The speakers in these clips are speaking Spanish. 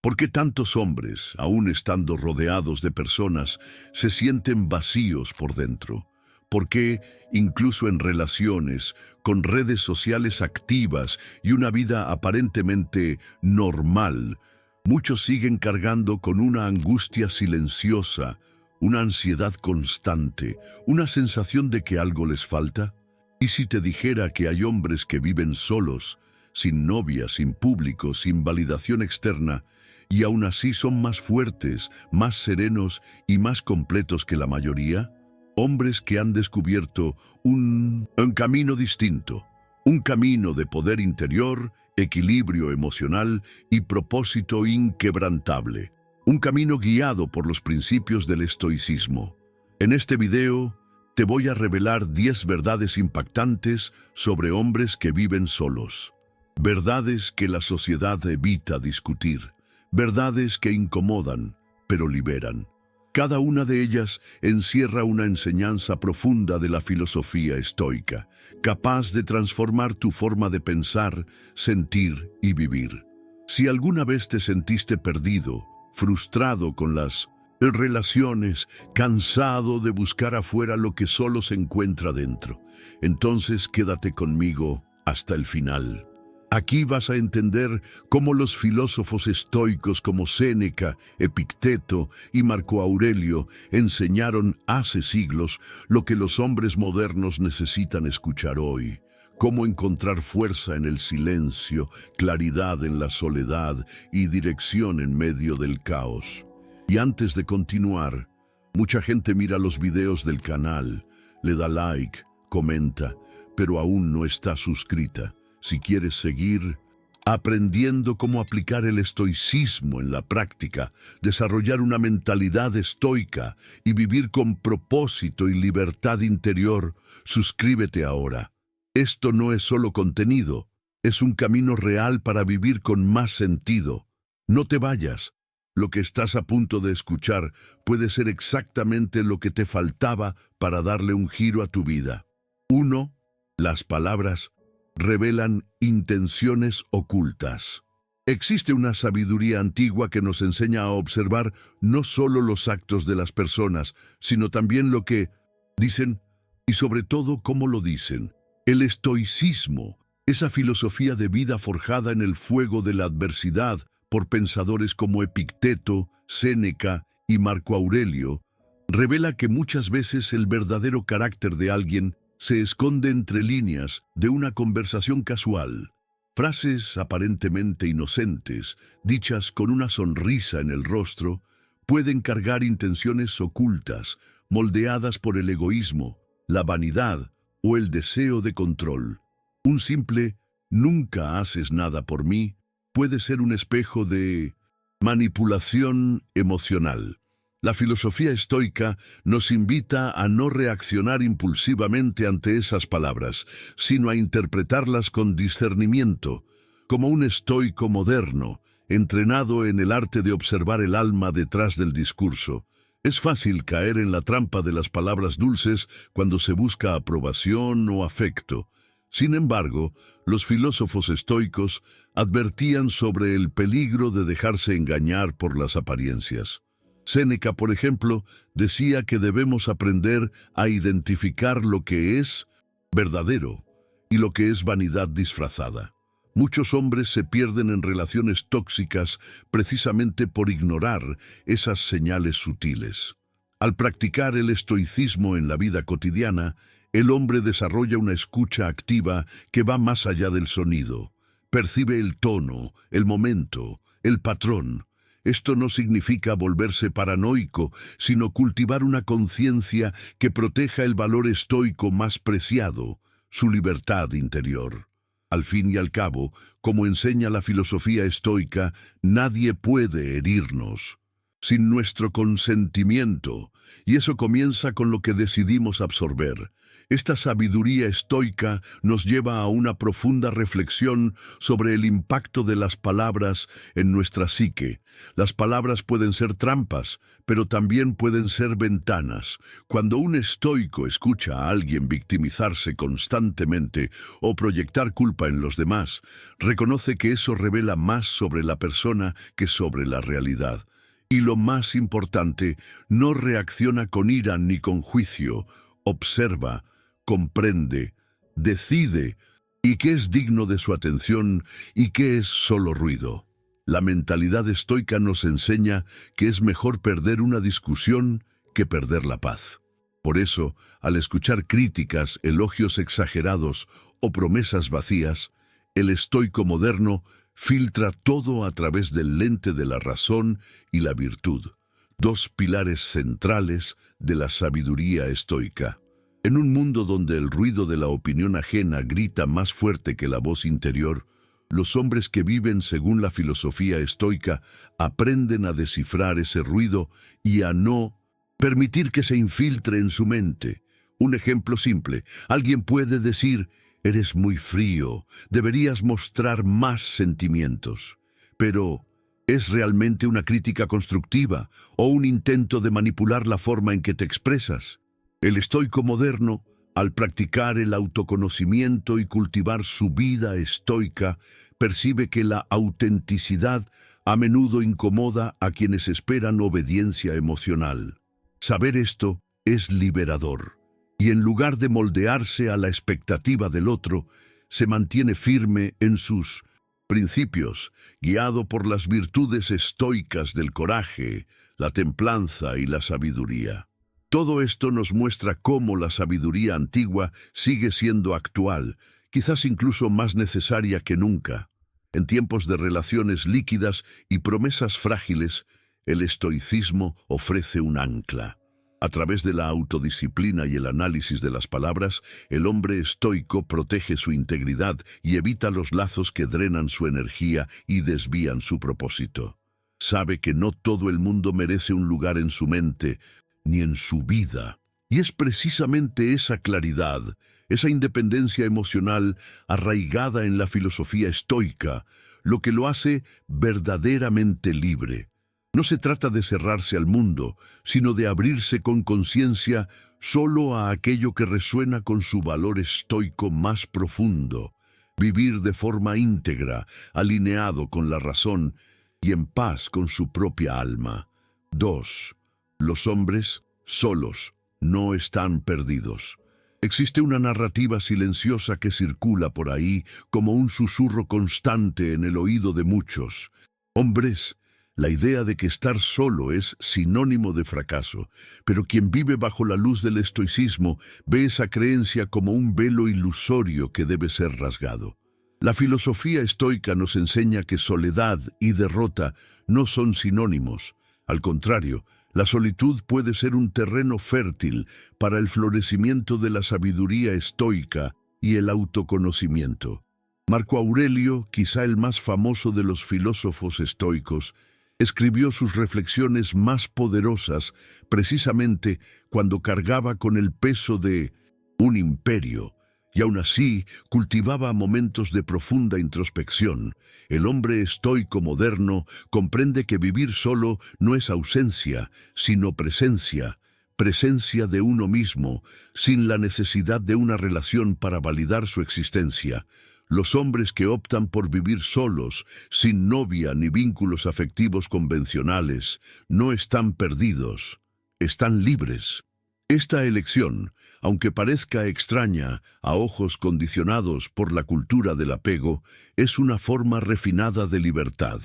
¿Por qué tantos hombres, aun estando rodeados de personas, se sienten vacíos por dentro? ¿Por qué, incluso en relaciones, con redes sociales activas y una vida aparentemente normal, muchos siguen cargando con una angustia silenciosa, una ansiedad constante, una sensación de que algo les falta? ¿Y si te dijera que hay hombres que viven solos, sin novia, sin público, sin validación externa, y aún así son más fuertes, más serenos y más completos que la mayoría? Hombres que han descubierto un camino distinto, un camino de poder interior, equilibrio emocional y propósito inquebrantable. Un camino guiado por los principios del estoicismo. En este video te voy a revelar 10 verdades impactantes sobre hombres que viven solos. Verdades que la sociedad evita discutir. Verdades que incomodan, pero liberan. Cada una de ellas encierra una enseñanza profunda de la filosofía estoica, capaz de transformar tu forma de pensar, sentir y vivir. Si alguna vez te sentiste perdido, frustrado con las relaciones, cansado de buscar afuera lo que solo se encuentra dentro, entonces quédate conmigo hasta el final. Aquí vas a entender cómo los filósofos estoicos como Séneca, Epicteto y Marco Aurelio enseñaron hace siglos lo que los hombres modernos necesitan escuchar hoy. Cómo encontrar fuerza en el silencio, claridad en la soledad y dirección en medio del caos. Y antes de continuar, mucha gente mira los videos del canal, le da like, comenta, pero aún no está suscrita. Si quieres seguir aprendiendo cómo aplicar el estoicismo en la práctica, desarrollar una mentalidad estoica y vivir con propósito y libertad interior, suscríbete ahora. Esto no es solo contenido, es un camino real para vivir con más sentido. No te vayas. Lo que estás a punto de escuchar puede ser exactamente lo que te faltaba para darle un giro a tu vida. 1. Las palabras revelan intenciones ocultas. Existe una sabiduría antigua que nos enseña a observar no solo los actos de las personas, sino también lo que dicen y sobre todo cómo lo dicen. El estoicismo, esa filosofía de vida forjada en el fuego de la adversidad por pensadores como Epicteto, Séneca y Marco Aurelio, revela que muchas veces el verdadero carácter de alguien se esconde entre líneas de una conversación casual. Frases aparentemente inocentes, dichas con una sonrisa en el rostro, pueden cargar intenciones ocultas, moldeadas por el egoísmo, la vanidad o el deseo de control. Un simple «nunca haces nada por mí» puede ser un espejo de manipulación emocional. La filosofía estoica nos invita a no reaccionar impulsivamente ante esas palabras, sino a interpretarlas con discernimiento, como un estoico moderno, entrenado en el arte de observar el alma detrás del discurso. Es fácil caer en la trampa de las palabras dulces cuando se busca aprobación o afecto. Sin embargo, los filósofos estoicos advertían sobre el peligro de dejarse engañar por las apariencias. Séneca, por ejemplo, decía que debemos aprender a identificar lo que es verdadero y lo que es vanidad disfrazada. Muchos hombres se pierden en relaciones tóxicas precisamente por ignorar esas señales sutiles. Al practicar el estoicismo en la vida cotidiana, el hombre desarrolla una escucha activa que va más allá del sonido. Percibe el tono, el momento, el patrón. Esto no significa volverse paranoico, sino cultivar una conciencia que proteja el valor estoico más preciado, su libertad interior. Al fin y al cabo, como enseña la filosofía estoica, nadie puede herirnos. sin nuestro consentimiento, y eso comienza con lo que decidimos absorber. Esta sabiduría estoica nos lleva a una profunda reflexión sobre el impacto de las palabras en nuestra psique. Las palabras pueden ser trampas, pero también pueden ser ventanas. Cuando un estoico escucha a alguien victimizarse constantemente o proyectar culpa en los demás, reconoce que eso revela más sobre la persona que sobre la realidad. Y lo más importante, no reacciona con ira ni con juicio, observa, comprende, decide, y qué es digno de su atención y qué es solo ruido. La mentalidad estoica nos enseña que es mejor perder una discusión que perder la paz. Por eso, al escuchar críticas, elogios exagerados o promesas vacías, el estoico moderno filtra todo a través del lente de la razón y la virtud, dos pilares centrales de la sabiduría estoica. En un mundo donde el ruido de la opinión ajena grita más fuerte que la voz interior, los hombres que viven según la filosofía estoica aprenden a descifrar ese ruido y a no permitir que se infiltre en su mente. Un ejemplo simple: alguien puede decir: eres muy frío, deberías mostrar más sentimientos. Pero, ¿es realmente una crítica constructiva o un intento de manipular la forma en que te expresas? El estoico moderno, al practicar el autoconocimiento y cultivar su vida estoica, percibe que la autenticidad a menudo incomoda a quienes esperan obediencia emocional. Saber esto es liberador, y en lugar de moldearse a la expectativa del otro, se mantiene firme en sus principios, guiado por las virtudes estoicas del coraje, la templanza y la sabiduría. Todo esto nos muestra cómo la sabiduría antigua sigue siendo actual, quizás incluso más necesaria que nunca. En tiempos de relaciones líquidas y promesas frágiles, el estoicismo ofrece un ancla. A través de la autodisciplina y el análisis de las palabras, el hombre estoico protege su integridad y evita los lazos que drenan su energía y desvían su propósito. Sabe que no todo el mundo merece un lugar en su mente, ni en su vida. Y es precisamente esa claridad, esa independencia emocional arraigada en la filosofía estoica, lo que lo hace verdaderamente libre. No se trata de cerrarse al mundo, sino de abrirse con conciencia solo a aquello que resuena con su valor estoico más profundo. Vivir de forma íntegra, alineado con la razón y en paz con su propia alma. 2. Los hombres, solos, no están perdidos. Existe una narrativa silenciosa que circula por ahí como un susurro constante en el oído de muchos. Hombres, la idea de que estar solo es sinónimo de fracaso, pero quien vive bajo la luz del estoicismo ve esa creencia como un velo ilusorio que debe ser rasgado. La filosofía estoica nos enseña que soledad y derrota no son sinónimos. Al contrario, la solitud puede ser un terreno fértil para el florecimiento de la sabiduría estoica y el autoconocimiento. Marco Aurelio, quizá el más famoso de los filósofos estoicos, escribió sus reflexiones más poderosas precisamente cuando cargaba con el peso de un imperio, y aún así cultivaba momentos de profunda introspección. El hombre estoico moderno comprende que vivir solo no es ausencia, sino presencia, presencia de uno mismo, sin la necesidad de una relación para validar su existencia. Los hombres que optan por vivir solos, sin novia ni vínculos afectivos convencionales, no están perdidos, están libres. Esta elección, aunque parezca extraña a ojos condicionados por la cultura del apego, es una forma refinada de libertad.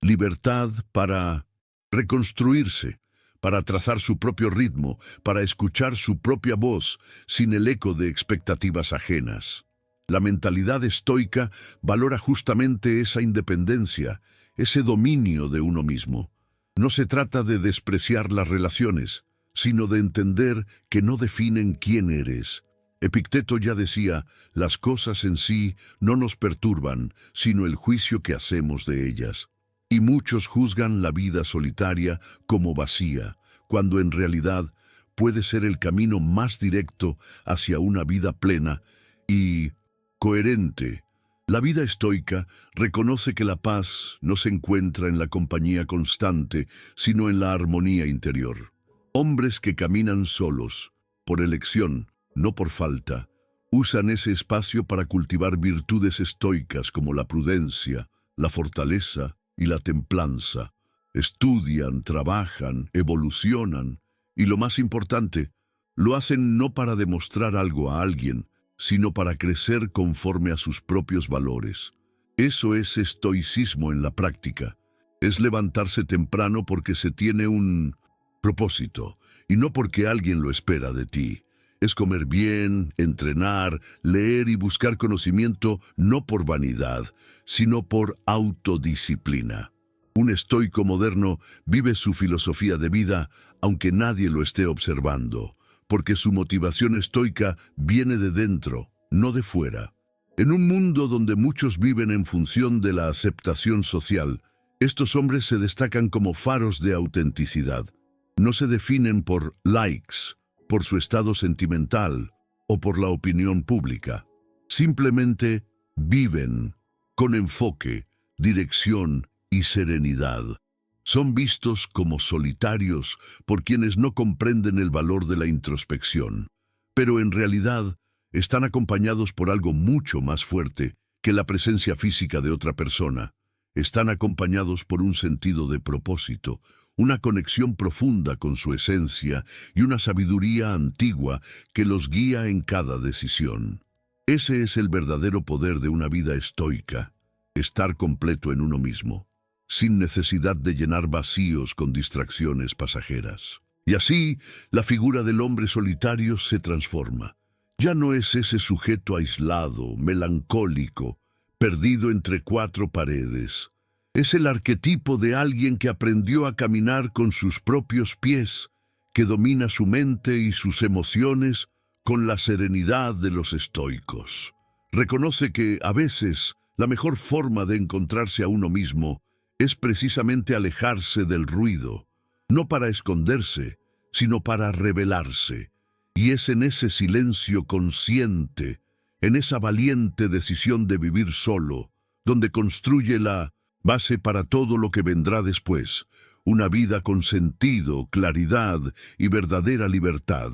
Libertad para reconstruirse, para trazar su propio ritmo, para escuchar su propia voz, sin el eco de expectativas ajenas. La mentalidad estoica valora justamente esa independencia, ese dominio de uno mismo. No se trata de despreciar las relaciones, sino de entender que no definen quién eres. Epicteto ya decía: las cosas en sí no nos perturban, sino el juicio que hacemos de ellas. Y muchos juzgan la vida solitaria como vacía, cuando en realidad puede ser el camino más directo hacia una vida plena y coherente. La vida estoica reconoce que la paz no se encuentra en la compañía constante, sino en la armonía interior. Hombres que caminan solos, por elección, no por falta, usan ese espacio para cultivar virtudes estoicas como la prudencia, la fortaleza y la templanza. Estudian, trabajan, evolucionan y lo más importante, lo hacen no para demostrar algo a alguien, sino para crecer conforme a sus propios valores. Eso es estoicismo en la práctica. Es levantarse temprano porque se tiene un propósito y no porque alguien lo espera de ti. Es comer bien, entrenar, leer y buscar conocimiento no por vanidad, sino por autodisciplina. Un estoico moderno vive su filosofía de vida aunque nadie lo esté observando, porque su motivación estoica viene de dentro, no de fuera. En un mundo donde muchos viven en función de la aceptación social, estos hombres se destacan como faros de autenticidad. No se definen por likes, por su estado sentimental o por la opinión pública. Simplemente viven con enfoque, dirección y serenidad. Son vistos como solitarios por quienes no comprenden el valor de la introspección, pero en realidad están acompañados por algo mucho más fuerte que la presencia física de otra persona. Están acompañados por un sentido de propósito, una conexión profunda con su esencia y una sabiduría antigua que los guía en cada decisión. Ese es el verdadero poder de una vida estoica, estar completo en uno mismo, sin necesidad de llenar vacíos con distracciones pasajeras. Y así, la figura del hombre solitario se transforma. Ya no es ese sujeto aislado, melancólico, perdido entre cuatro paredes. Es el arquetipo de alguien que aprendió a caminar con sus propios pies, que domina su mente y sus emociones con la serenidad de los estoicos. Reconoce que, a veces, la mejor forma de encontrarse a uno mismo es precisamente alejarse del ruido, no para esconderse, sino para revelarse. Y es en ese silencio consciente, en esa valiente decisión de vivir solo, donde construye la base para todo lo que vendrá después, una vida con sentido, claridad y verdadera libertad.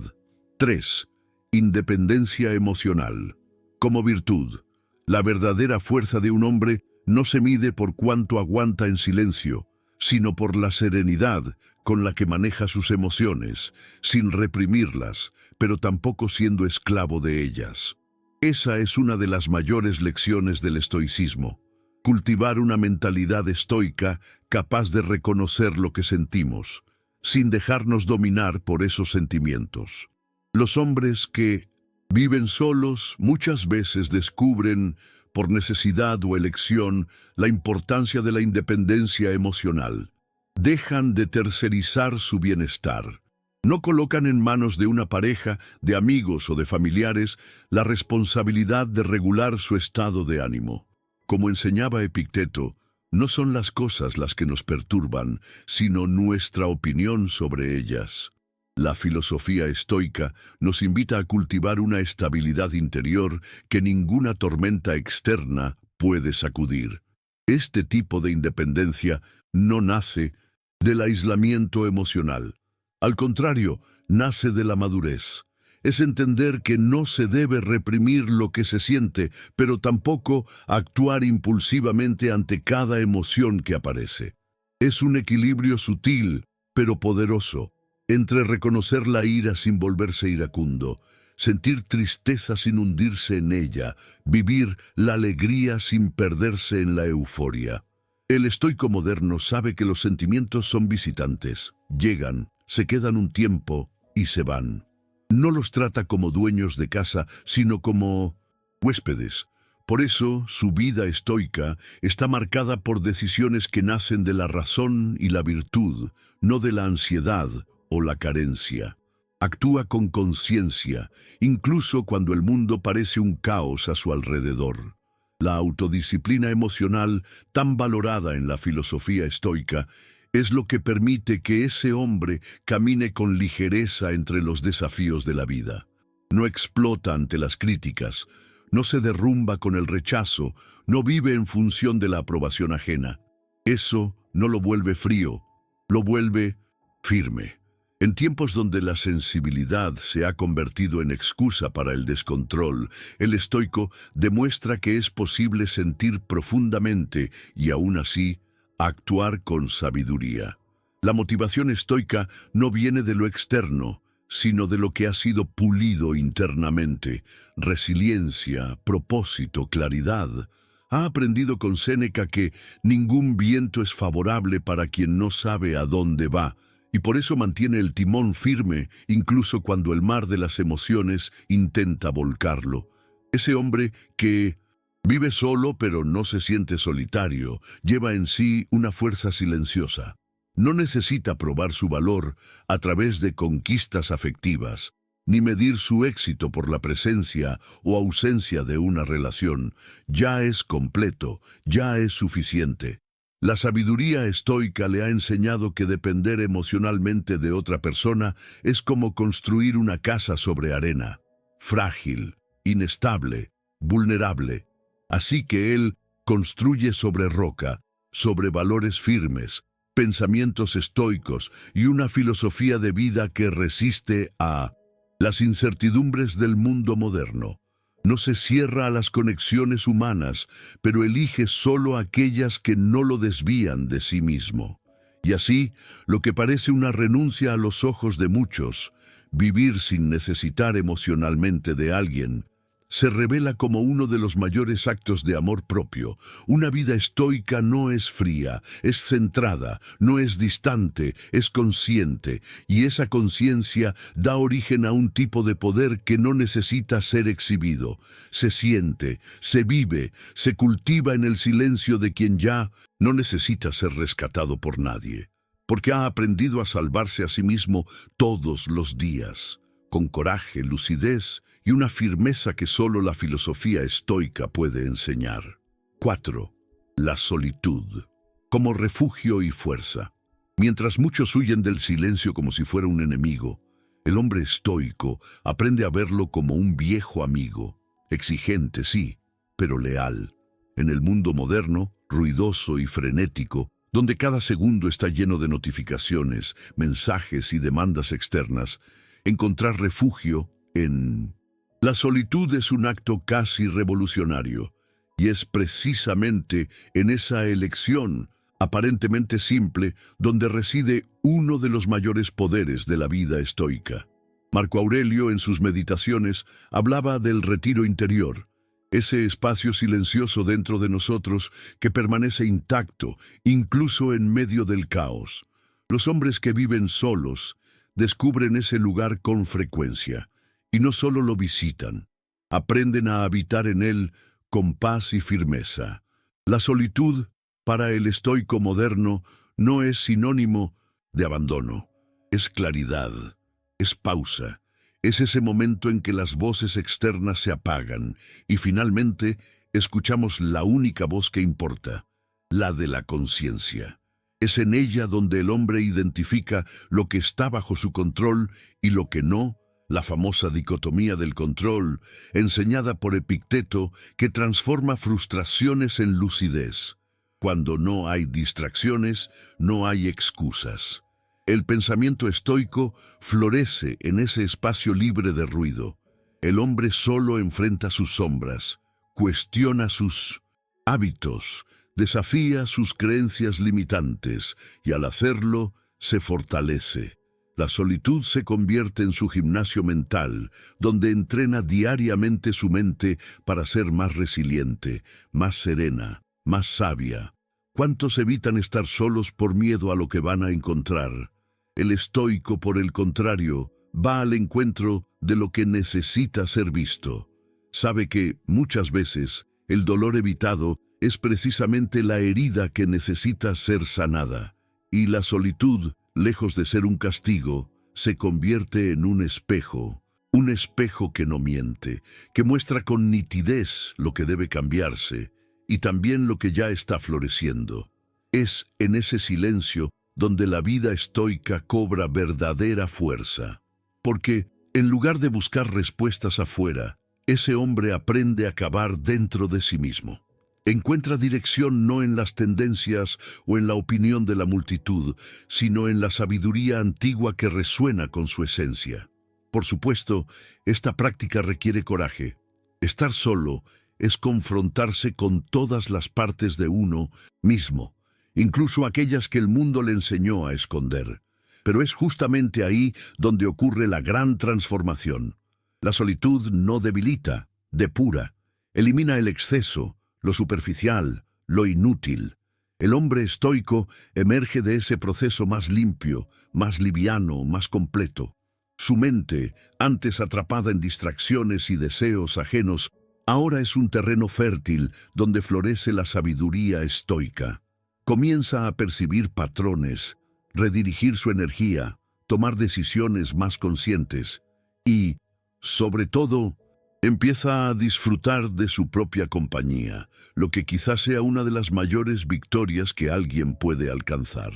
3. Independencia emocional. Como virtud, la verdadera fuerza de un hombre no se mide por cuánto aguanta en silencio, sino por la serenidad con la que maneja sus emociones, sin reprimirlas, pero tampoco siendo esclavo de ellas. Esa es una de las mayores lecciones del estoicismo. Cultivar una mentalidad estoica capaz de reconocer lo que sentimos, sin dejarnos dominar por esos sentimientos. Los hombres que viven solos muchas veces descubren, por necesidad o elección, la importancia de la independencia emocional. Dejan de tercerizar su bienestar. No colocan en manos de una pareja, de amigos o de familiares la responsabilidad de regular su estado de ánimo. Como enseñaba Epicteto, no son las cosas las que nos perturban, sino nuestra opinión sobre ellas. La filosofía estoica nos invita a cultivar una estabilidad interior que ninguna tormenta externa puede sacudir. Este tipo de independencia no nace del aislamiento emocional. Al contrario, nace de la madurez. Es entender que no se debe reprimir lo que se siente, pero tampoco actuar impulsivamente ante cada emoción que aparece. Es un equilibrio sutil, pero poderoso, entre reconocer la ira sin volverse iracundo, sentir tristeza sin hundirse en ella, vivir la alegría sin perderse en la euforia. El estoico moderno sabe que los sentimientos son visitantes, llegan, se quedan un tiempo y se van. No los trata como dueños de casa, sino como huéspedes. Por eso, su vida estoica está marcada por decisiones que nacen de la razón y la virtud, no de la ansiedad o la carencia. Actúa con conciencia, incluso cuando el mundo parece un caos a su alrededor. La autodisciplina emocional, tan valorada en la filosofía estoica, es lo que permite que ese hombre camine con ligereza entre los desafíos de la vida. No explota ante las críticas, no se derrumba con el rechazo, no vive en función de la aprobación ajena. Eso no lo vuelve frío, lo vuelve firme. En tiempos donde la sensibilidad se ha convertido en excusa para el descontrol, el estoico demuestra que es posible sentir profundamente y aún así actuar con sabiduría. La motivación estoica no viene de lo externo, sino de lo que ha sido pulido internamente: resiliencia, propósito, claridad. Ha aprendido con Séneca que ningún viento es favorable para quien no sabe a dónde va, y por eso mantiene el timón firme, incluso cuando el mar de las emociones intenta volcarlo. Ese hombre que vive solo pero no se siente solitario, lleva en sí una fuerza silenciosa. No necesita probar su valor a través de conquistas afectivas, ni medir su éxito por la presencia o ausencia de una relación. Ya es completo, ya es suficiente. La sabiduría estoica le ha enseñado que depender emocionalmente de otra persona es como construir una casa sobre arena, frágil, inestable, vulnerable. Así que él construye sobre roca, sobre valores firmes, pensamientos estoicos y una filosofía de vida que resiste a las incertidumbres del mundo moderno. No se cierra a las conexiones humanas, pero elige solo aquellas que no lo desvían de sí mismo. Y así, lo que parece una renuncia a los ojos de muchos, vivir sin necesitar emocionalmente de alguien, se revela como uno de los mayores actos de amor propio. Una vida estoica no es fría, es centrada, no es distante, es consciente, y esa conciencia da origen a un tipo de poder que no necesita ser exhibido. Se siente, se vive, se cultiva en el silencio de quien ya no necesita ser rescatado por nadie, porque ha aprendido a salvarse a sí mismo todos los días, con coraje, lucidez y una firmeza que solo la filosofía estoica puede enseñar. 4. La solitud, como refugio y fuerza. Mientras muchos huyen del silencio como si fuera un enemigo, el hombre estoico aprende a verlo como un viejo amigo, exigente, sí, pero leal. En el mundo moderno, ruidoso y frenético, donde cada segundo está lleno de notificaciones, mensajes y demandas externas, encontrar refugio en la solitud es un acto casi revolucionario, y es precisamente en esa elección, aparentemente simple, donde reside uno de los mayores poderes de la vida estoica. Marco Aurelio, en sus meditaciones, hablaba del retiro interior, ese espacio silencioso dentro de nosotros que permanece intacto, incluso en medio del caos. Los hombres que viven solos descubren ese lugar con frecuencia, y no solo lo visitan, aprenden a habitar en él con paz y firmeza. La solitud, para el estoico moderno, no es sinónimo de abandono, es claridad, es pausa, es ese momento en que las voces externas se apagan y finalmente escuchamos la única voz que importa, la de la conciencia. Es en ella donde el hombre identifica lo que está bajo su control y lo que no, la famosa dicotomía del control, enseñada por Epicteto, que transforma frustraciones en lucidez. Cuando no hay distracciones, no hay excusas. El pensamiento estoico florece en ese espacio libre de ruido. El hombre solo enfrenta sus sombras, cuestiona sus hábitos, desafía sus creencias limitantes y al hacerlo se fortalece. La solitud se convierte en su gimnasio mental, donde entrena diariamente su mente para ser más resiliente, más serena, más sabia. ¿Cuántos evitan estar solos por miedo a lo que van a encontrar? El estoico, por el contrario, va al encuentro de lo que necesita ser visto. Sabe que, muchas veces, el dolor evitado es precisamente la herida que necesita ser sanada, y la solitud, lejos de ser un castigo, se convierte en un espejo. un espejo que no miente, que muestra con nitidez lo que debe cambiarse y también lo que ya está floreciendo. Es en ese silencio donde la vida estoica cobra verdadera fuerza. Porque, en lugar de buscar respuestas afuera, ese hombre aprende a cavar dentro de sí mismo. Encuentra dirección no en las tendencias o en la opinión de la multitud, sino en la sabiduría antigua que resuena con su esencia. Por supuesto, esta práctica requiere coraje. Estar solo es confrontarse con todas las partes de uno mismo, incluso aquellas que el mundo le enseñó a esconder. Pero es justamente ahí donde ocurre la gran transformación. La solitud no debilita, depura, elimina el exceso, lo superficial, lo inútil. El hombre estoico emerge de ese proceso más limpio, más liviano, más completo. Su mente, antes atrapada en distracciones y deseos ajenos, ahora es un terreno fértil donde florece la sabiduría estoica. Comienza a percibir patrones, redirigir su energía, tomar decisiones más conscientes y, sobre todo, empieza a disfrutar de su propia compañía, lo que quizás sea una de las mayores victorias que alguien puede alcanzar.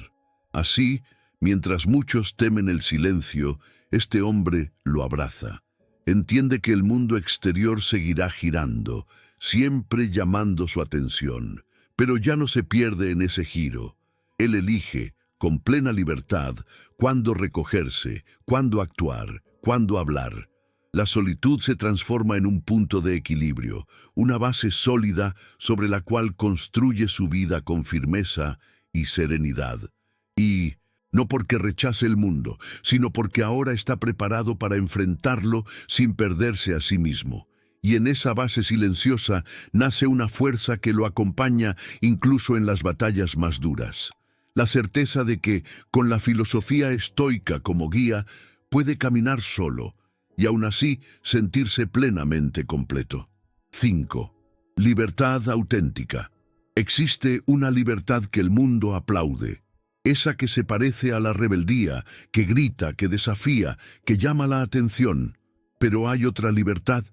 Así, mientras muchos temen el silencio, este hombre lo abraza. Entiende que el mundo exterior seguirá girando, siempre llamando su atención, pero ya no se pierde en ese giro. Él elige, con plena libertad, cuándo recogerse, cuándo actuar, cuándo hablar. La solitud se transforma en un punto de equilibrio, una base sólida sobre la cual construye su vida con firmeza y serenidad. Y no porque rechace el mundo, sino porque ahora está preparado para enfrentarlo sin perderse a sí mismo. Y en esa base silenciosa nace una fuerza que lo acompaña incluso en las batallas más duras. La certeza de que, con la filosofía estoica como guía, puede caminar solo y aún así sentirse plenamente completo. 5. Libertad auténtica. Existe una libertad que el mundo aplaude. Esa que se parece a la rebeldía, que grita, que desafía, que llama la atención. Pero hay otra libertad,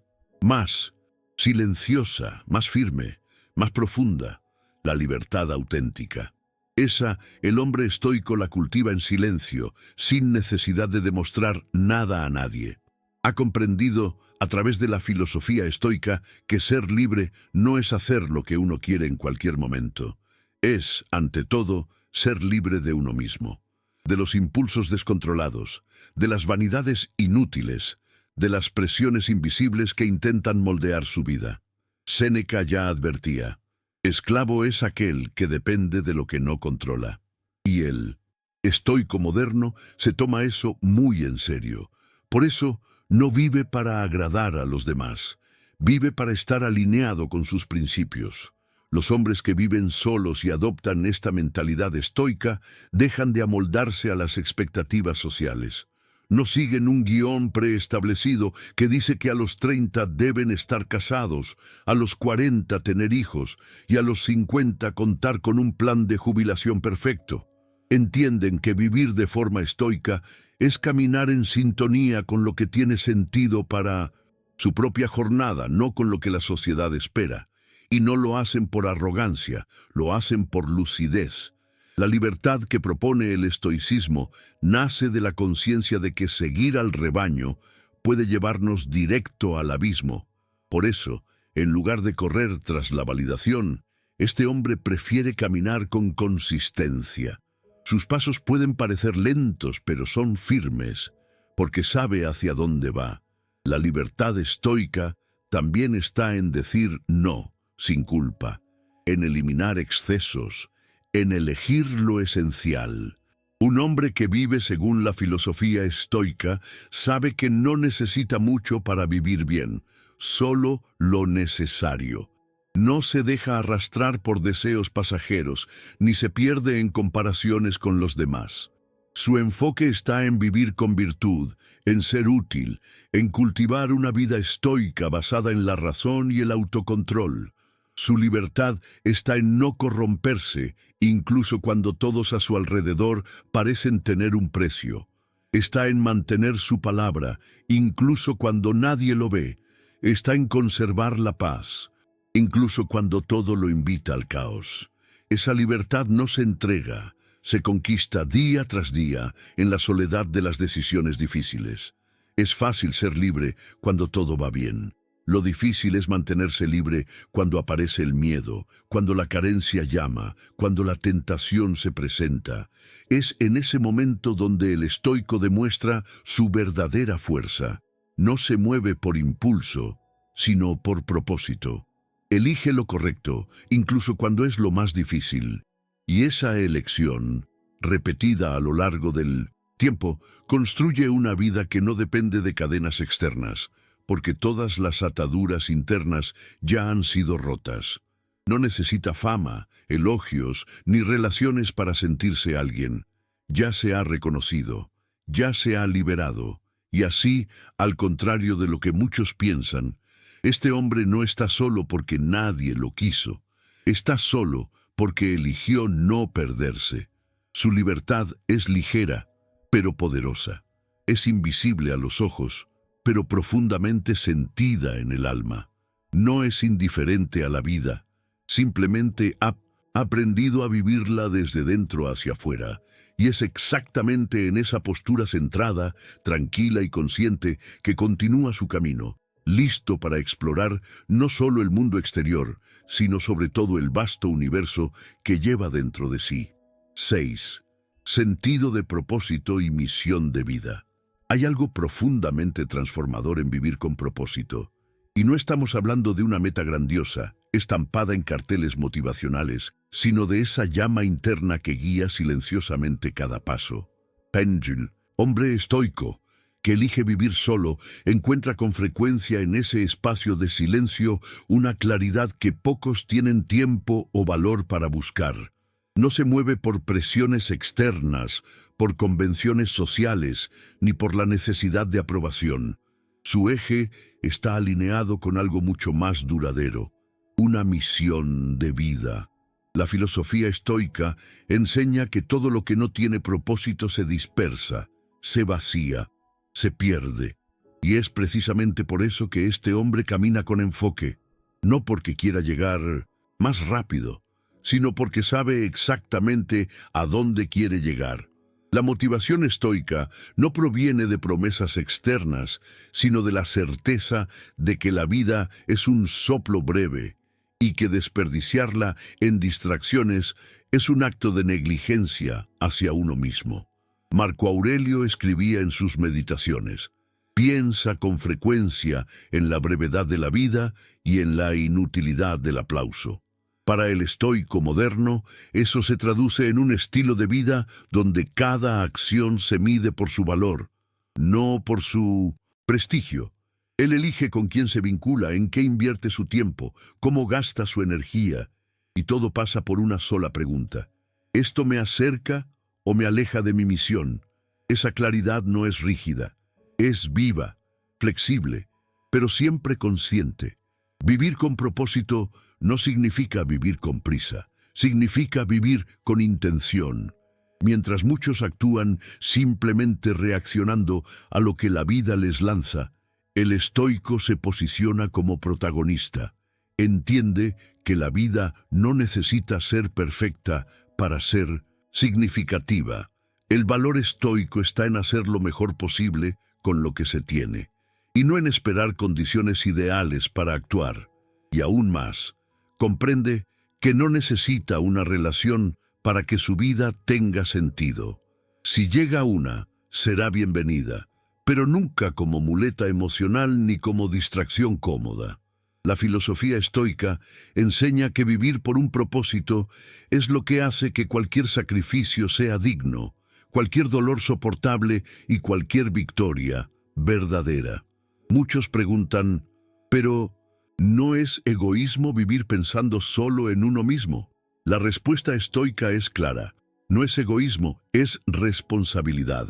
más silenciosa, más firme, más profunda, la libertad auténtica. Esa, el hombre estoico la cultiva en silencio, sin necesidad de demostrar nada a nadie. Ha comprendido, a través de la filosofía estoica, que ser libre no es hacer lo que uno quiere en cualquier momento. Es, ante todo, ser libre de uno mismo, de los impulsos descontrolados, de las vanidades inútiles, de las presiones invisibles que intentan moldear su vida. Séneca ya advertía: esclavo es aquel que depende de lo que no controla. Y el estoico moderno se toma eso muy en serio. Por eso, no vive para agradar a los demás, vive para estar alineado con sus principios. Los hombres que viven solos y adoptan esta mentalidad estoica dejan de amoldarse a las expectativas sociales. No siguen un guión preestablecido que dice que a los 30 deben estar casados, a los 40 tener hijos y a los 50 contar con un plan de jubilación perfecto. Entienden que vivir de forma estoica es caminar en sintonía con lo que tiene sentido para su propia jornada, no con lo que la sociedad espera. Y no lo hacen por arrogancia, lo hacen por lucidez. La libertad que propone el estoicismo nace de la conciencia de que seguir al rebaño puede llevarnos directo al abismo. Por eso, en lugar de correr tras la validación, este hombre prefiere caminar con consistencia. Sus pasos pueden parecer lentos, pero son firmes, porque sabe hacia dónde va. La libertad estoica también está en decir no, sin culpa, en eliminar excesos, en elegir lo esencial. Un hombre que vive según la filosofía estoica sabe que no necesita mucho para vivir bien, solo lo necesario. No se deja arrastrar por deseos pasajeros, ni se pierde en comparaciones con los demás. Su enfoque está en vivir con virtud, en ser útil, en cultivar una vida estoica basada en la razón y el autocontrol. Su libertad está en no corromperse, incluso cuando todos a su alrededor parecen tener un precio. está en mantener su palabra, incluso cuando nadie lo ve. Está en conservar la paz, incluso cuando todo lo invita al caos. Esa libertad no se entrega, se conquista día tras día en la soledad de las decisiones difíciles. Es fácil ser libre cuando todo va bien. Lo difícil es mantenerse libre cuando aparece el miedo, cuando la carencia llama, cuando la tentación se presenta. Es en ese momento donde el estoico demuestra su verdadera fuerza. No se mueve por impulso, sino por propósito. Elige lo correcto, incluso cuando es lo más difícil. Y esa elección, repetida a lo largo del tiempo, construye una vida que no depende de cadenas externas, porque todas las ataduras internas ya han sido rotas. No necesita fama, elogios, ni relaciones para sentirse alguien. Ya se ha reconocido, ya se ha liberado. Y así, al contrario de lo que muchos piensan, este hombre no está solo porque nadie lo quiso. Está solo porque eligió no perderse. Su libertad es ligera, pero poderosa. Es invisible a los ojos, pero profundamente sentida en el alma. No es indiferente a la vida, simplemente ha aprendido a vivirla desde dentro hacia afuera, y es exactamente en esa postura centrada, tranquila y consciente que continúa su camino, listo para explorar no solo el mundo exterior, sino sobre todo el vasto universo que lleva dentro de sí. 6. Sentido de propósito y misión de vida. Hay algo profundamente transformador en vivir con propósito. Y no estamos hablando de una meta grandiosa, estampada en carteles motivacionales, sino de esa llama interna que guía silenciosamente cada paso. Péndulo, hombre estoico, que elige vivir solo, encuentra con frecuencia en ese espacio de silencio una claridad que pocos tienen tiempo o valor para buscar. No se mueve por presiones externas, por convenciones sociales, ni por la necesidad de aprobación. Su eje está alineado con algo mucho más duradero, una misión de vida. La filosofía estoica enseña que todo lo que no tiene propósito se dispersa, se vacía, se pierde. Y es precisamente por eso que este hombre camina con enfoque, no porque quiera llegar más rápido, sino porque sabe exactamente a dónde quiere llegar. La motivación estoica no proviene de promesas externas, sino de la certeza de que la vida es un soplo breve y que desperdiciarla en distracciones es un acto de negligencia hacia uno mismo. Marco Aurelio escribía en sus meditaciones: piensa con frecuencia en la brevedad de la vida y en la inutilidad del aplauso. Para el estoico moderno, eso se traduce en un estilo de vida donde cada acción se mide por su valor, no por su prestigio. Él elige con quién se vincula, en qué invierte su tiempo, cómo gasta su energía, y todo pasa por una sola pregunta: ¿esto me acerca o me aleja de mi misión? Esa claridad no es rígida, es viva, flexible, pero siempre consciente. Vivir con propósito no significa vivir con prisa, significa vivir con intención. Mientras muchos actúan simplemente reaccionando a lo que la vida les lanza, el estoico se posiciona como protagonista. Entiende que la vida no necesita ser perfecta para ser significativa. El valor estoico está en hacer lo mejor posible con lo que se tiene, y no en esperar condiciones ideales para actuar. Y aún más, comprende que no necesita una relación para que su vida tenga sentido. Si llega una, será bienvenida, pero nunca como muleta emocional ni como distracción cómoda. La filosofía estoica enseña que vivir por un propósito es lo que hace que cualquier sacrificio sea digno, cualquier dolor soportable y cualquier victoria verdadera. Muchos preguntan, ¿pero no es egoísmo vivir pensando solo en uno mismo? La respuesta estoica es clara. No es egoísmo, es responsabilidad.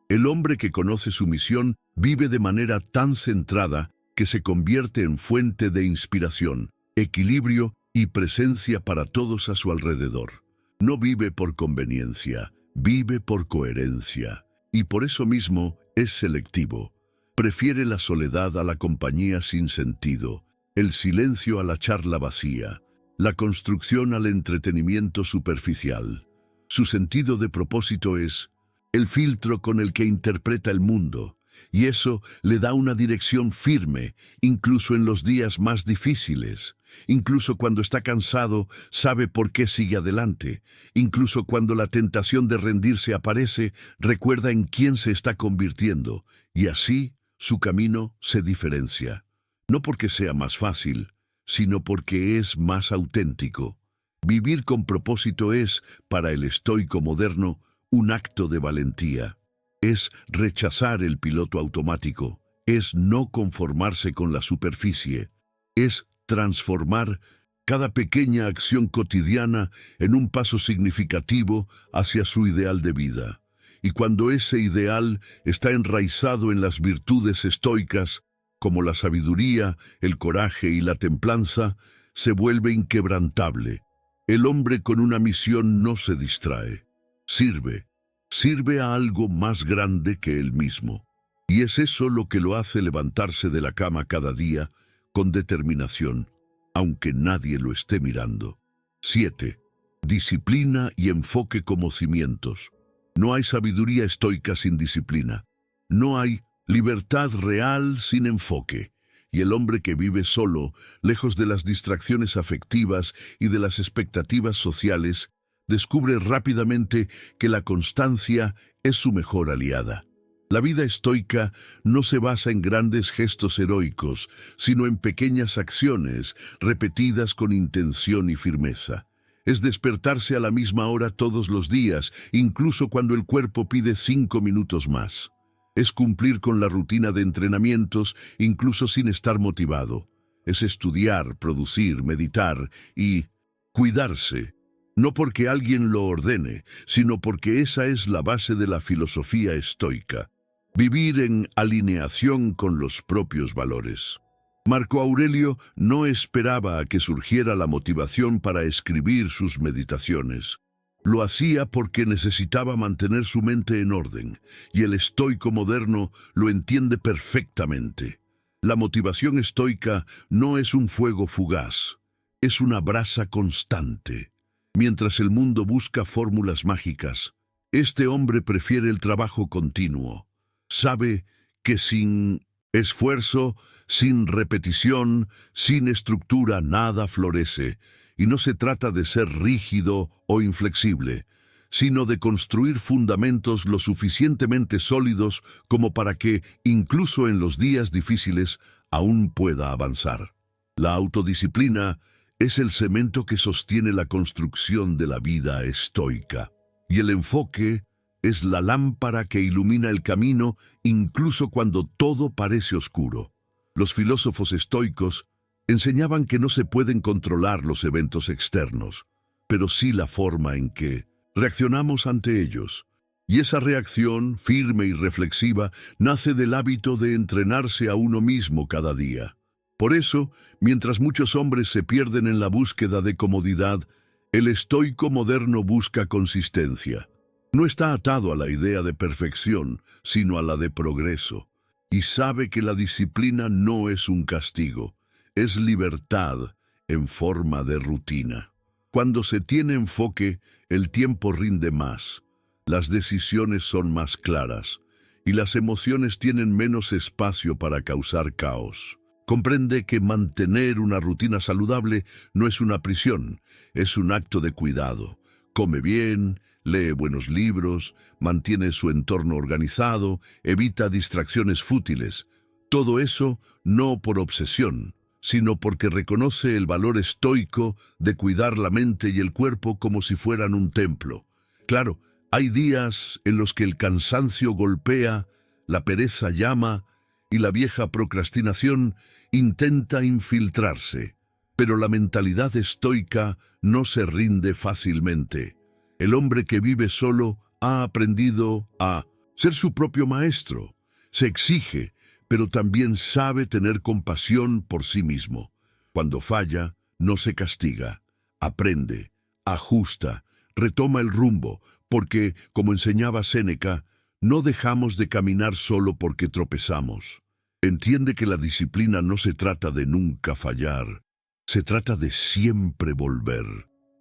El hombre que conoce su misión vive de manera tan centrada que se convierte en fuente de inspiración, equilibrio y presencia para todos a su alrededor. No vive por conveniencia, vive por coherencia. y por eso mismo es selectivo. Prefiere la soledad a la compañía sin sentido, el silencio a la charla vacía, la construcción al entretenimiento superficial. Su sentido de propósito es el filtro con el que interpreta el mundo, y eso le da una dirección firme, incluso en los días más difíciles. Incluso cuando está cansado, sabe por qué sigue adelante. Incluso cuando la tentación de rendirse aparece, recuerda en quién se está convirtiendo, y así su camino se diferencia. No porque sea más fácil, sino porque es más auténtico. Vivir con propósito es, para el estoico moderno, un acto de valentía. Es rechazar el piloto automático, es no conformarse con la superficie, es transformar cada pequeña acción cotidiana en un paso significativo hacia su ideal de vida. Y cuando ese ideal está enraizado en las virtudes estoicas, como la sabiduría, el coraje y la templanza, se vuelve inquebrantable. El hombre con una misión no se distrae. Sirve a algo más grande que él mismo. Y es eso lo que lo hace levantarse de la cama cada día con determinación, aunque nadie lo esté mirando. 7. Disciplina y enfoque como cimientos. No hay sabiduría estoica sin disciplina. No hay libertad real sin enfoque. Y el hombre que vive solo, lejos de las distracciones afectivas y de las expectativas sociales, descubre rápidamente que la constancia es su mejor aliada. La vida estoica no se basa en grandes gestos heroicos, sino en pequeñas acciones repetidas con intención y firmeza. Es despertarse a la misma hora todos los días, incluso cuando el cuerpo pide 5 minutos más. Es cumplir con la rutina de entrenamientos, incluso sin estar motivado. Es estudiar, producir, meditar y cuidarse. No porque alguien lo ordene, sino porque esa es la base de la filosofía estoica. Vivir en alineación con los propios valores. Marco Aurelio no esperaba a que surgiera la motivación para escribir sus meditaciones. Lo hacía porque necesitaba mantener su mente en orden, y el estoico moderno lo entiende perfectamente. La motivación estoica no es un fuego fugaz, es una brasa constante. Mientras el mundo busca fórmulas mágicas, este hombre prefiere el trabajo continuo. Sabe que sin esfuerzo, sin repetición, sin estructura, nada florece, y no se trata de ser rígido o inflexible, sino de construir fundamentos lo suficientemente sólidos como para que, incluso en los días difíciles, aún pueda avanzar. La autodisciplina es el cemento que sostiene la construcción de la vida estoica, y el enfoque es la lámpara que ilumina el camino incluso cuando todo parece oscuro. Los filósofos estoicos enseñaban que no se pueden controlar los eventos externos, pero sí la forma en que reaccionamos ante ellos. Y esa reacción, firme y reflexiva, nace del hábito de entrenarse a uno mismo cada día. Por eso, mientras muchos hombres se pierden en la búsqueda de comodidad, el estoico moderno busca consistencia. No está atado a la idea de perfección, sino a la de progreso. Y sabe que la disciplina no es un castigo, es libertad en forma de rutina. Cuando se tiene enfoque, el tiempo rinde más, las decisiones son más claras y las emociones tienen menos espacio para causar caos. Comprende que mantener una rutina saludable no es una prisión, es un acto de cuidado. Come bien, lee buenos libros, mantiene su entorno organizado, evita distracciones fútiles. Todo eso no por obsesión, sino porque reconoce el valor estoico de cuidar la mente y el cuerpo como si fueran un templo. Claro, hay días en los que el cansancio golpea, la pereza llama y la vieja procrastinación intenta infiltrarse. Pero la mentalidad estoica no se rinde fácilmente. El hombre que vive solo ha aprendido a ser su propio maestro. Se exige, pero también sabe tener compasión por sí mismo. Cuando falla, no se castiga. Aprende, ajusta, retoma el rumbo, porque, como enseñaba Séneca, No dejamos de caminar solo porque tropezamos. Entiende que la disciplina no se trata de nunca fallar, se trata de siempre volver.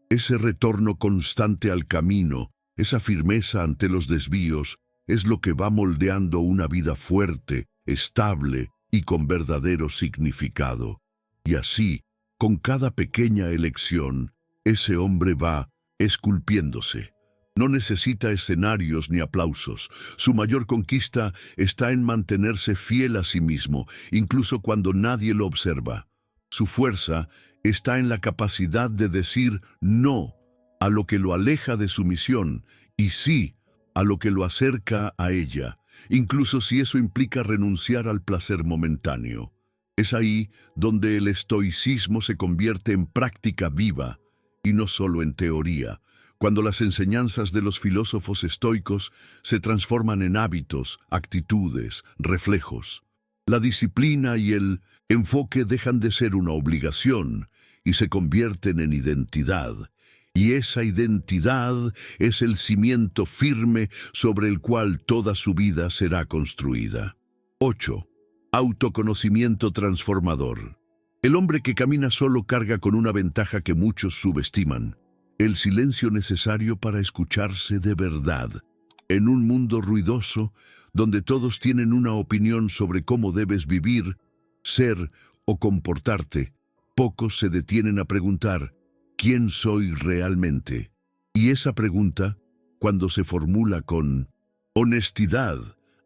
Ese retorno constante al camino, esa firmeza ante los desvíos, es lo que va moldeando una vida fuerte, estable y con verdadero significado. Y así, con cada pequeña elección, ese hombre va esculpiéndose. No necesita escenarios ni aplausos. Su mayor conquista está en mantenerse fiel a sí mismo, incluso cuando nadie lo observa. Su fuerza está en la capacidad de decir no a lo que lo aleja de su misión y sí a lo que lo acerca a ella, incluso si eso implica renunciar al placer momentáneo. Es ahí donde el estoicismo se convierte en práctica viva y no solo en teoría, cuando las enseñanzas de los filósofos estoicos se transforman en hábitos, actitudes, reflejos. La disciplina y el enfoque dejan de ser una obligación y se convierten en identidad. Y esa identidad es el cimiento firme sobre el cual toda su vida será construida. 8. Autoconocimiento transformador. El hombre que camina solo carga con una ventaja que muchos subestiman: el silencio necesario para escucharse de verdad. En un mundo ruidoso, donde todos tienen una opinión sobre cómo debes vivir, ser o comportarte, pocos se detienen a preguntar: ¿quién soy realmente? Y esa pregunta, cuando se formula con honestidad,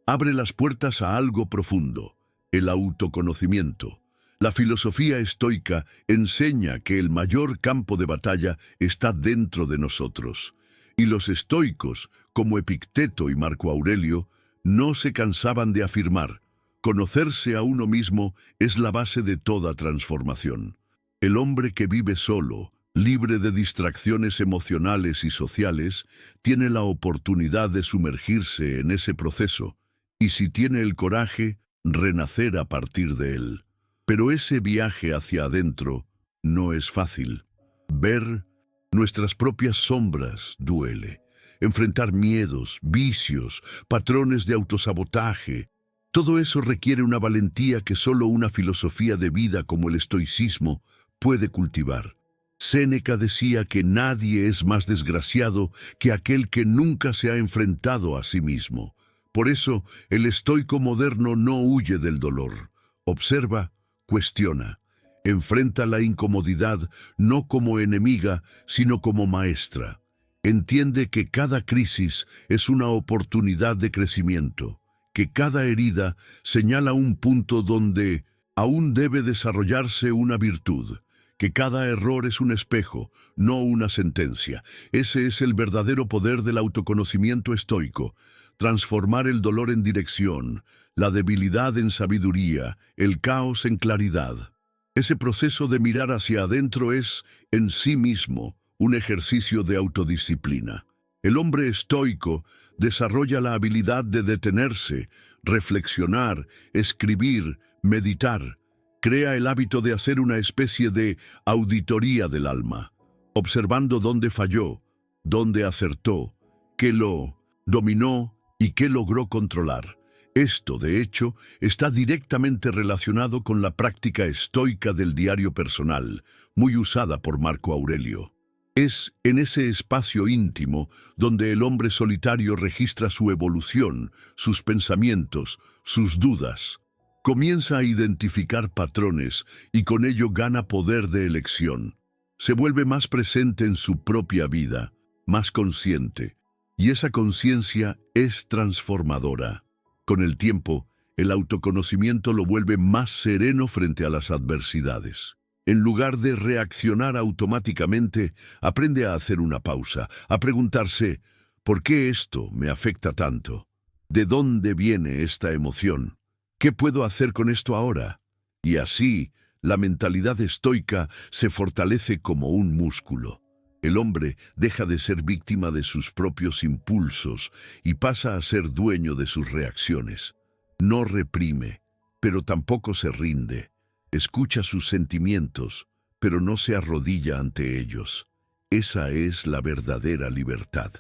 abre las puertas a algo profundo: el autoconocimiento. La filosofía estoica enseña que el mayor campo de batalla está dentro de nosotros. Y los estoicos, como Epicteto y Marco Aurelio, no se cansaban de afirmar: conocerse a uno mismo es la base de toda transformación. El hombre que vive solo, libre de distracciones emocionales y sociales, tiene la oportunidad de sumergirse en ese proceso, y si tiene el coraje, renacer a partir de él. Pero ese viaje hacia adentro no es fácil. Ver nuestras propias sombras duele. Enfrentar miedos, vicios, patrones de autosabotaje, todo eso requiere una valentía que solo una filosofía de vida como el estoicismo puede cultivar. Séneca decía que nadie es más desgraciado que aquel que nunca se ha enfrentado a sí mismo. Por eso, el estoico moderno no huye del dolor. Observa, cuestiona, enfrenta la incomodidad no como enemiga, sino como maestra. Entiende que cada crisis es una oportunidad de crecimiento, que cada herida señala un punto donde aún debe desarrollarse una virtud, que cada error es un espejo, no una sentencia. Ese es el verdadero poder del autoconocimiento estoico: transformar el dolor en dirección, la debilidad en sabiduría, el caos en claridad. Ese proceso de mirar hacia adentro es, en sí mismo, un ejercicio de autodisciplina. El hombre estoico desarrolla la habilidad de detenerse, reflexionar, escribir, meditar. Crea el hábito de hacer una especie de auditoría del alma, observando dónde falló, dónde acertó, qué lo dominó y qué logró controlar. Esto, de hecho, está directamente relacionado con la práctica estoica del diario personal, muy usada por Marco Aurelio. Es en ese espacio íntimo donde el hombre solitario registra su evolución, sus pensamientos, sus dudas. Comienza a identificar patrones y con ello gana poder de elección. Se vuelve más presente en su propia vida, más consciente, y esa conciencia es transformadora. Con el tiempo, el autoconocimiento lo vuelve más sereno frente a las adversidades. En lugar de reaccionar automáticamente, aprende a hacer una pausa, a preguntarse: ¿por qué esto me afecta tanto? ¿De dónde viene esta emoción? ¿Qué puedo hacer con esto ahora? Y así, la mentalidad estoica se fortalece como un músculo. El hombre deja de ser víctima de sus propios impulsos y pasa a ser dueño de sus reacciones. No reprime, pero tampoco se rinde. Escucha sus sentimientos, pero no se arrodilla ante ellos. Esa es la verdadera libertad.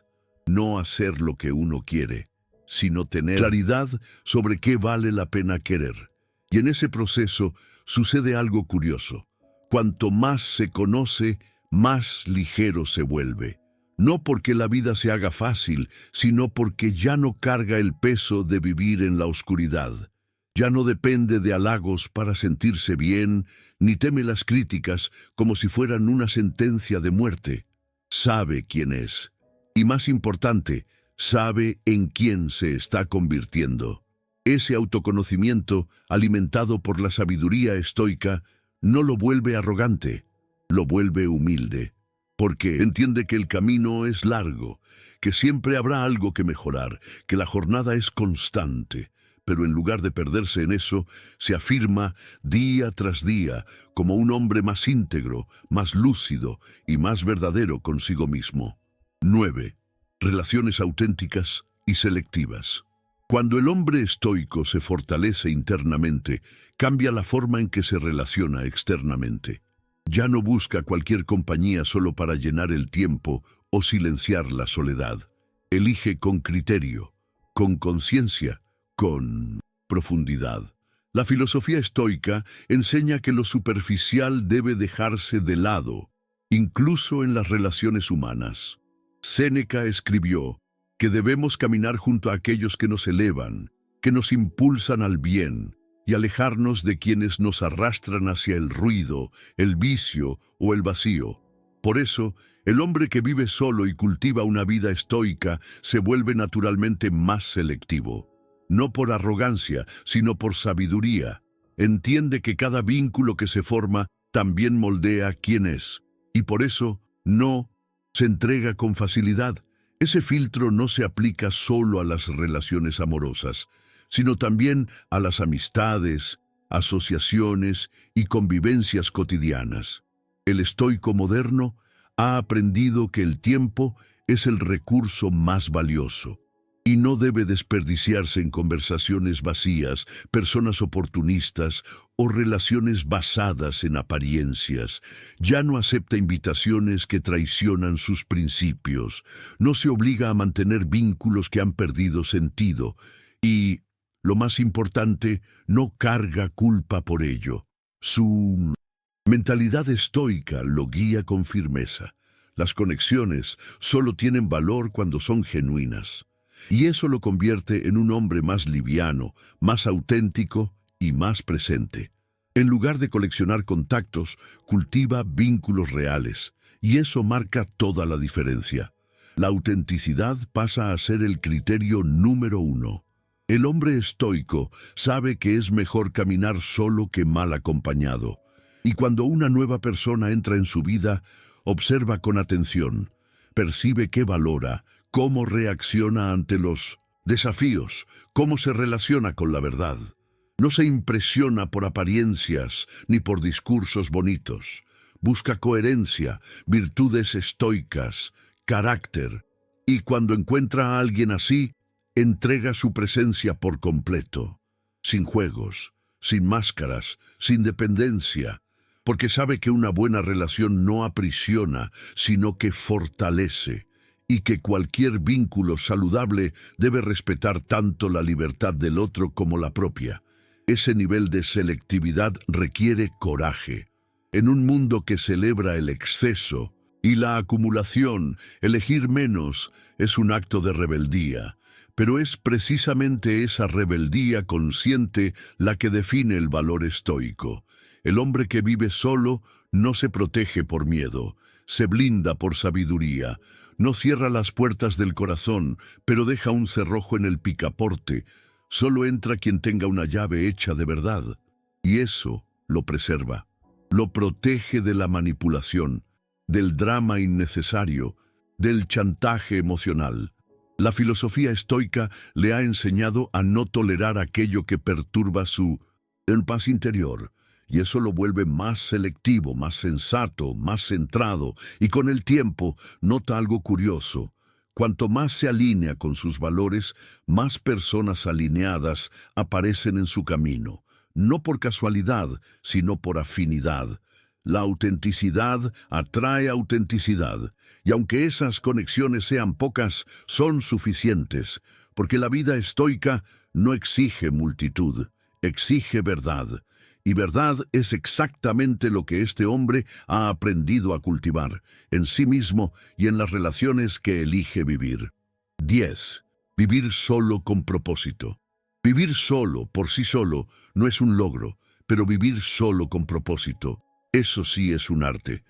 No hacer lo que uno quiere, sino tener claridad sobre qué vale la pena querer. Y en ese proceso sucede algo curioso. Cuanto más se conoce, más ligero se vuelve. No porque la vida se haga fácil, sino porque ya no carga el peso de vivir en la oscuridad. Ya no depende de halagos para sentirse bien, ni teme las críticas como si fueran una sentencia de muerte. Sabe quién es. Y más importante, sabe en quién se está convirtiendo. Ese autoconocimiento, alimentado por la sabiduría estoica, no lo vuelve arrogante, lo vuelve humilde, porque entiende que el camino es largo, que siempre habrá algo que mejorar, que la jornada es constante, pero en lugar de perderse en eso, se afirma día tras día como un hombre más íntegro, más lúcido y más verdadero consigo mismo. 9. Relaciones auténticas y selectivas. Cuando el hombre estoico se fortalece internamente, cambia la forma en que se relaciona externamente. Ya no busca cualquier compañía solo para llenar el tiempo o silenciar la soledad. Elige con criterio, con conciencia, con profundidad. La filosofía estoica enseña que lo superficial debe dejarse de lado, incluso en las relaciones humanas. Séneca escribió que debemos caminar junto a aquellos que nos elevan, que nos impulsan al bien, y alejarnos de quienes nos arrastran hacia el ruido, el vicio o el vacío. Por eso, el hombre que vive solo y cultiva una vida estoica se vuelve naturalmente más selectivo. No por arrogancia, sino por sabiduría. Entiende que cada vínculo que se forma también moldea quién es, y por eso no se entrega con facilidad. Ese filtro no se aplica solo a las relaciones amorosas, sino también a las amistades, asociaciones y convivencias cotidianas. El estoico moderno ha aprendido que el tiempo es el recurso más valioso y no debe desperdiciarse en conversaciones vacías, personas oportunistas o relaciones basadas en apariencias. Ya no acepta invitaciones que traicionan sus principios, no se obliga a mantener vínculos que han perdido sentido y, lo más importante, no carga culpa por ello. Su mentalidad estoica lo guía con firmeza. Las conexiones solo tienen valor cuando son genuinas. Y eso lo convierte en un hombre más liviano, más auténtico y más presente. En lugar de coleccionar contactos, cultiva vínculos reales, y eso marca toda la diferencia. La autenticidad pasa a ser el criterio número 1. El hombre estoico sabe que es mejor caminar solo que mal acompañado. Y cuando una nueva persona entra en su vida, observa con atención, percibe qué valora, cómo reacciona ante los desafíos, cómo se relaciona con la verdad. No se impresiona por apariencias ni por discursos bonitos. Busca coherencia, virtudes estoicas, carácter. Y cuando encuentra a alguien así, entrega su presencia por completo, sin juegos, sin máscaras, sin dependencia, porque sabe que una buena relación no aprisiona, sino que fortalece, y que cualquier vínculo saludable debe respetar tanto la libertad del otro como la propia. Ese nivel de selectividad requiere coraje. En un mundo que celebra el exceso y la acumulación, elegir menos es un acto de rebeldía. Pero es precisamente esa rebeldía consciente la que define el valor estoico. El hombre que vive solo no se protege por miedo, se blinda por sabiduría. No cierra las puertas del corazón, pero deja un cerrojo en el picaporte. Solo entra quien tenga una llave hecha de verdad. Y eso lo preserva. Lo protege de la manipulación, del drama innecesario, del chantaje emocional. La filosofía estoica le ha enseñado a no tolerar aquello que perturba su paz interior. Y eso lo vuelve más selectivo, más sensato, más centrado, y con el tiempo nota algo curioso. Cuanto más se alinea con sus valores, más personas alineadas aparecen en su camino, no por casualidad, sino por afinidad. La autenticidad atrae autenticidad, y aunque esas conexiones sean pocas, son suficientes, porque la vida estoica no exige multitud, exige verdad. Y verdad es exactamente lo que este hombre ha aprendido a cultivar, en sí mismo y en las relaciones que elige vivir. 10. Vivir solo con propósito. Vivir solo, por sí solo, no es un logro, pero vivir solo con propósito, eso sí es un arte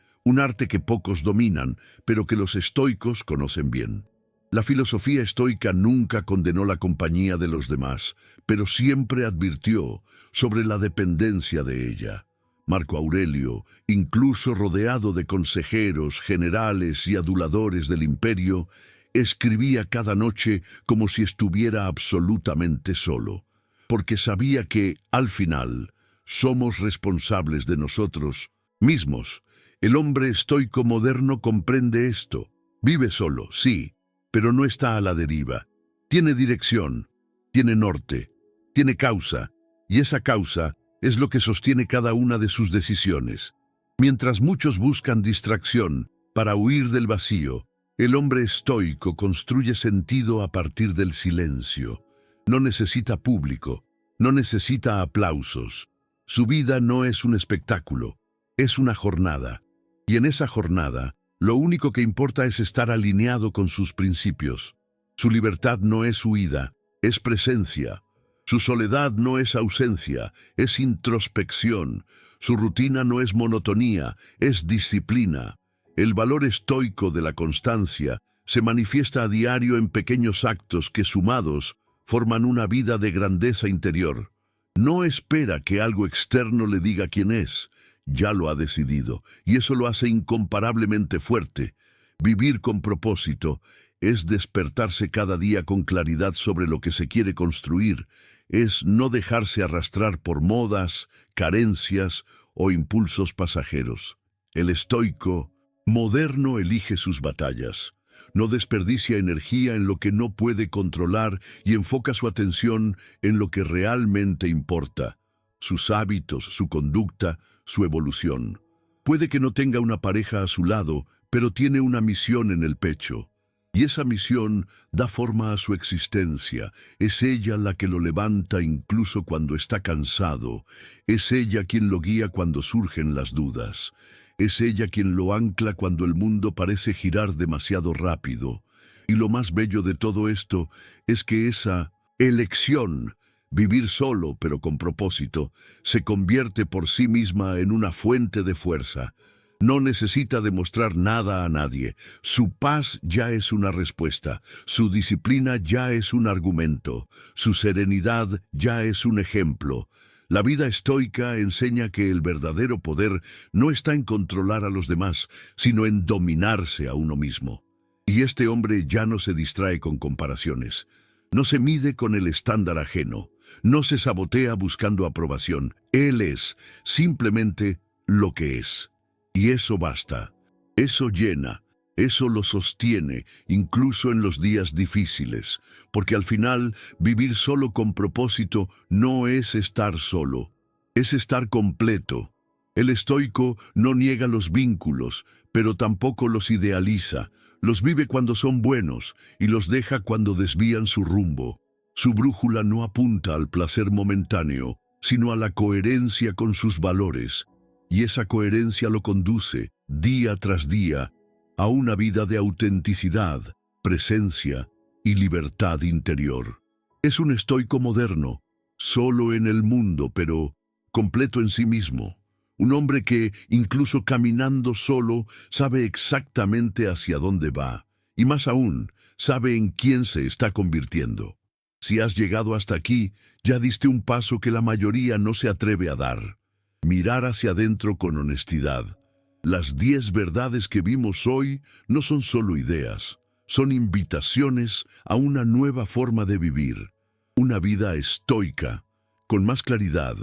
que pocos dominan, pero que los estoicos conocen bien. La filosofía estoica nunca condenó la compañía de los demás, pero siempre advirtió sobre la dependencia de ella. Marco Aurelio, incluso rodeado de consejeros, generales y aduladores del imperio, escribía cada noche como si estuviera absolutamente solo, porque sabía que, al final, somos responsables de nosotros mismos. El hombre estoico moderno comprende esto. Vive solo, sí, pero no está a la deriva. Tiene dirección, tiene norte, tiene causa, y esa causa es lo que sostiene cada una de sus decisiones. Mientras muchos buscan distracción para huir del vacío, el hombre estoico construye sentido a partir del silencio. No necesita público, no necesita aplausos. Su vida no es un espectáculo, es una jornada. Y en esa jornada, lo único que importa es estar alineado con sus principios. Su libertad no es huida, es presencia. Su soledad no es ausencia, es introspección. Su rutina no es monotonía, es disciplina. El valor estoico de la constancia se manifiesta a diario en pequeños actos que, sumados, forman una vida de grandeza interior. No espera que algo externo le diga quién es. Ya lo ha decidido, y eso lo hace incomparablemente fuerte. Vivir con propósito es despertarse cada día con claridad sobre lo que se quiere construir, es no dejarse arrastrar por modas, carencias o impulsos pasajeros. El estoico moderno elige sus batallas, no desperdicia energía en lo que no puede controlar y enfoca su atención en lo que realmente importa: sus hábitos, su conducta, su evolución. Puede que no tenga una pareja a su lado, pero tiene una misión en el pecho. Y esa misión da forma a su existencia. Es ella la que lo levanta incluso cuando está cansado. Es ella quien lo guía cuando surgen las dudas. Es ella quien lo ancla cuando el mundo parece girar demasiado rápido. Y lo más bello de todo esto es que esa elección, vivir solo pero con propósito, se convierte por sí misma en una fuente de fuerza. No necesita demostrar nada a nadie. Su paz ya es una respuesta. Su disciplina ya es un argumento. Su serenidad ya es un ejemplo. La vida estoica enseña que el verdadero poder no está en controlar a los demás, sino en dominarse a uno mismo. Y este hombre ya no se distrae con comparaciones. No se mide con el estándar ajeno. No se sabotea buscando aprobación. Él es simplemente lo que es. Y eso basta, eso llena, eso lo sostiene, incluso en los días difíciles, porque al final vivir solo con propósito no es estar solo, es estar completo. El estoico no niega los vínculos, pero tampoco los idealiza, los vive cuando son buenos y los deja cuando desvían su rumbo. Su brújula no apunta al placer momentáneo, sino a la coherencia con sus valores. Y esa coherencia lo conduce, día tras día, a una vida de autenticidad, presencia y libertad interior. Es un estoico moderno, solo en el mundo, pero completo en sí mismo. Un hombre que, incluso caminando solo, sabe exactamente hacia dónde va, y más aún, sabe en quién se está convirtiendo. Si has llegado hasta aquí, ya diste un paso que la mayoría no se atreve a dar. Mirar hacia adentro con honestidad. Las 10 verdades que vimos hoy no son solo ideas, son invitaciones a una nueva forma de vivir, una vida estoica, con más claridad,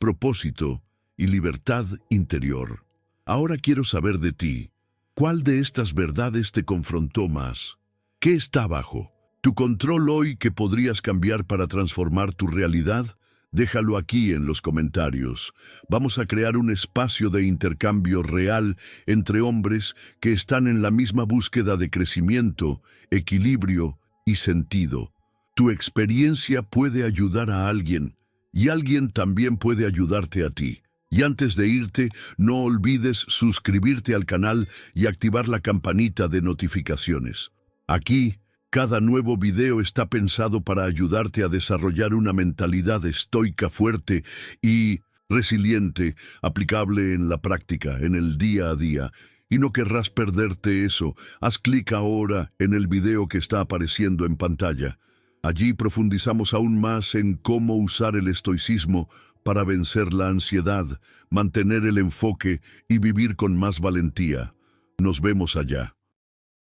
propósito y libertad interior. Ahora quiero saber de ti, ¿cuál de estas verdades te confrontó más? ¿Qué está bajo tu control hoy que podrías cambiar para transformar tu realidad? Déjalo aquí en los comentarios. Vamos a crear un espacio de intercambio real entre hombres que están en la misma búsqueda de crecimiento, equilibrio y sentido. Tu experiencia puede ayudar a alguien y alguien también puede ayudarte a ti. Y antes de irte, no olvides suscribirte al canal y activar la campanita de notificaciones. Aquí, cada nuevo video está pensado para ayudarte a desarrollar una mentalidad estoica fuerte y resiliente, aplicable en la práctica, en el día a día. Y no querrás perderte eso. Haz clic ahora en el video que está apareciendo en pantalla. Allí profundizamos aún más en cómo usar el estoicismo para vencer la ansiedad, mantener el enfoque y vivir con más valentía. Nos vemos allá.